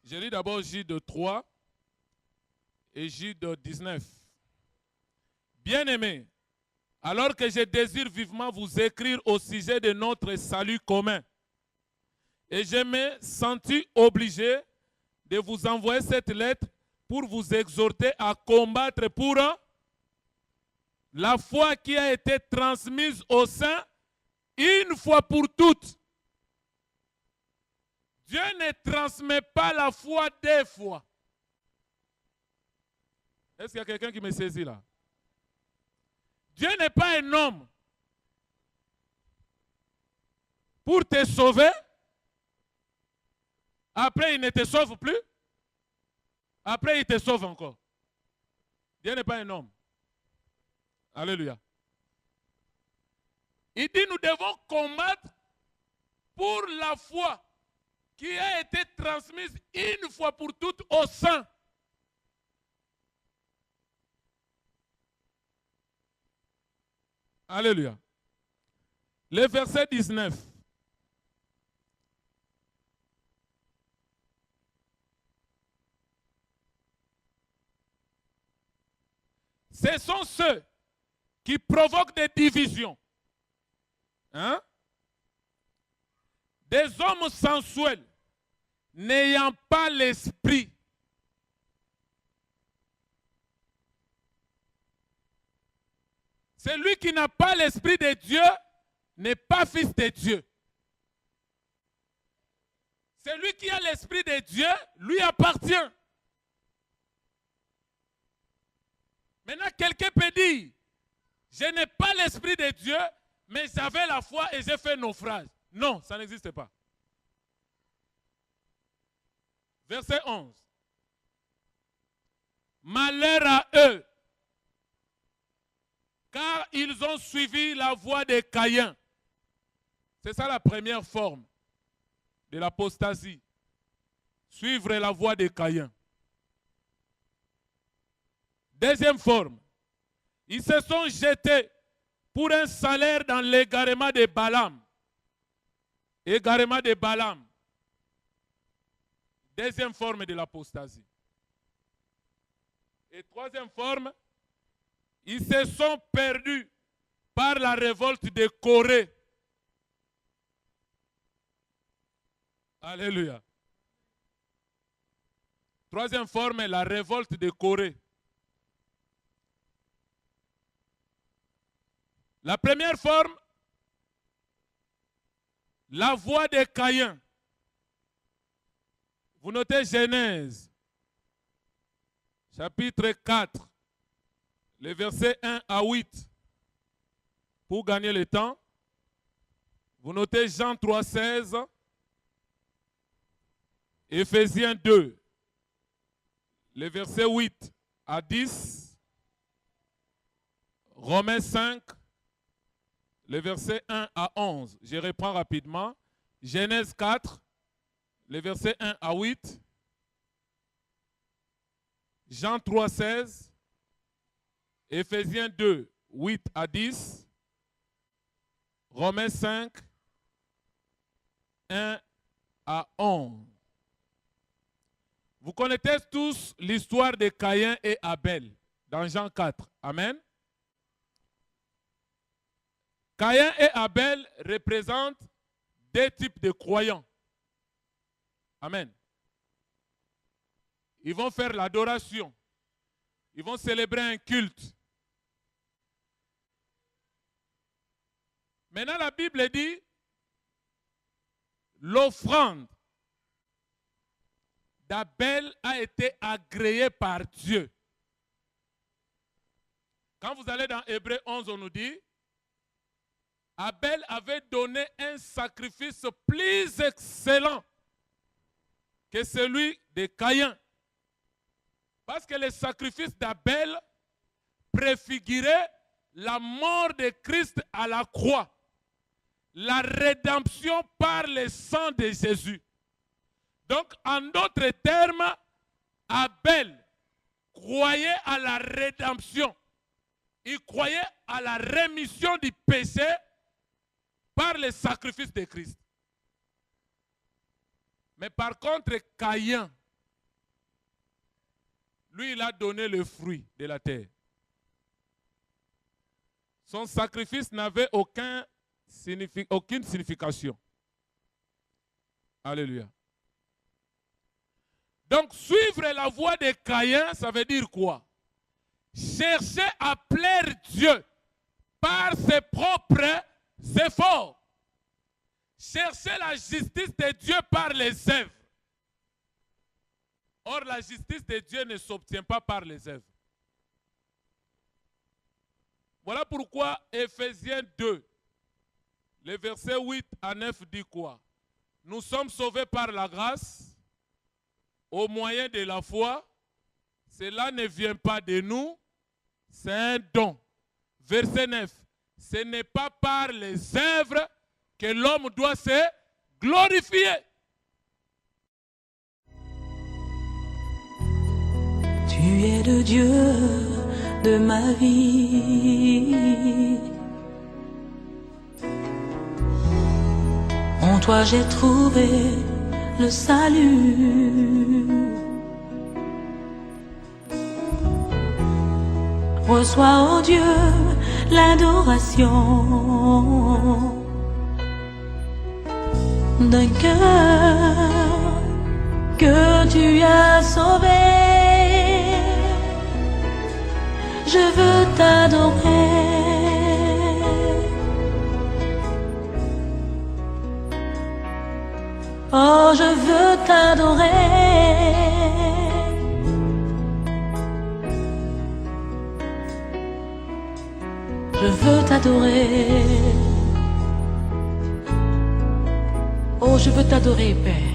Je lis d'abord Jude 3 et Jude 19. Bien-aimés, alors que je désire vivement vous écrire au sujet de notre salut commun, et je me sentis obligé de vous envoyer cette lettre pour vous exhorter à combattre pour la foi qui a été transmise aux saints une fois pour toutes. Dieu ne transmet pas la foi 2 fois. Est-ce qu'il y a quelqu'un qui me saisit là? Dieu n'est pas un homme pour te sauver. Après, il ne te sauve plus. Après, il te sauve encore. Dieu n'est pas un homme. Alléluia. Il dit, nous devons combattre pour la foi qui a été transmise une fois pour toutes aux saints. Alléluia. Le verset 19. Ce sont ceux qui provoquent des divisions. Hein? Des hommes sensuels, n'ayant pas l'esprit. Celui qui n'a pas l'esprit de Dieu n'est pas fils de Dieu. Celui qui a l'esprit de Dieu lui appartient. Maintenant, quelqu'un peut dire, je n'ai pas l'esprit de Dieu, mais j'avais la foi et j'ai fait naufrage. Non, ça n'existe pas. Verset 11. Malheur à eux, car ils ont suivi la voie de Caïn. C'est ça la première forme de l'apostasie. Suivre la voie de Caïn. Deuxième forme, ils se sont jetés pour un salaire dans l'égarement de Balaam. Égarement de Balaam. Deuxième forme de l'apostasie. Et troisième forme, ils se sont perdus par la révolte de Corée. Alléluia. Troisième forme est la révolte de Corée. La première forme, la voix de Caïn. Vous notez Genèse, chapitre 4, les versets 1 à 8. Pour gagner le temps, vous notez Jean 3, 16, Éphésiens 2, les versets 8 à 10, Romains 5, les versets 1 à 11. Je reprends rapidement. Genèse 4, les versets 1 à 8, Jean 3, 16, Éphésiens 2, 8 à 10, Romains 5, 1 à 11. Vous connaissez tous l'histoire de Caïn et Abel dans Jean 4. Amen. Caïn et Abel représentent deux types de croyants. Amen. Ils vont faire l'adoration. Ils vont célébrer un culte. Maintenant, la Bible dit l'offrande d'Abel a été agréée par Dieu. Quand vous allez dans Hébreux 11, on nous dit Abel avait donné un sacrifice plus excellent que celui de Caïn. Parce que le sacrifice d'Abel préfigurait la mort de Christ à la croix. La rédemption par le sang de Jésus. Donc, en d'autres termes, Abel croyait à la rédemption. Il croyait à la rémission du péché par le sacrifice de Christ. Mais par contre, Caïn, lui, il a donné le fruit de la terre. Son sacrifice n'avait aucune signification. Alléluia. Donc, suivre la voie de Caïn, ça veut dire quoi? Chercher à plaire Dieu par ses propres efforts. Chercher la justice de Dieu par les œuvres. Or, la justice de Dieu ne s'obtient pas par les œuvres. Voilà pourquoi Éphésiens 2, les versets 8 à 9 dit quoi? Nous sommes sauvés par la grâce, au moyen de la foi. Cela ne vient pas de nous, c'est un don. Verset 9, ce n'est pas par les œuvres que l'homme doit se glorifier. Tu es le Dieu de ma vie. En toi j'ai trouvé le salut. Reçois, ô Dieu, l'adoration d'un cœur que tu as sauvé. Je veux t'adorer. Oh, je veux t'adorer. Je veux t'adorer. Oh, je veux t'adorer, Père.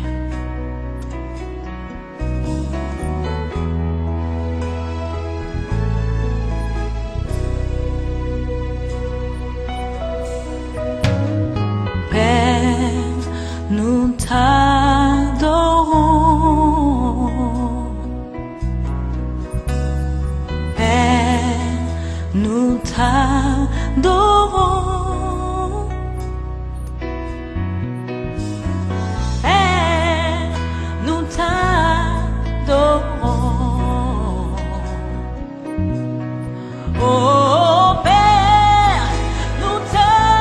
Nous t'adorons, Père, nous t'adorons, Père, nous t'adorons, oh Père, nous t'adorons.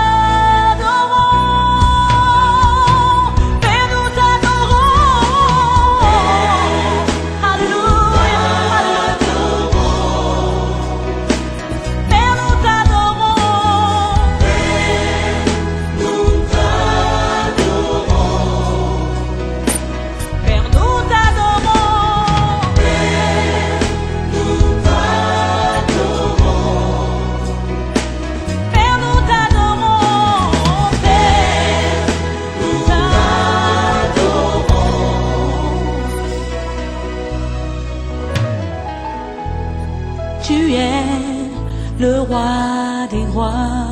crois.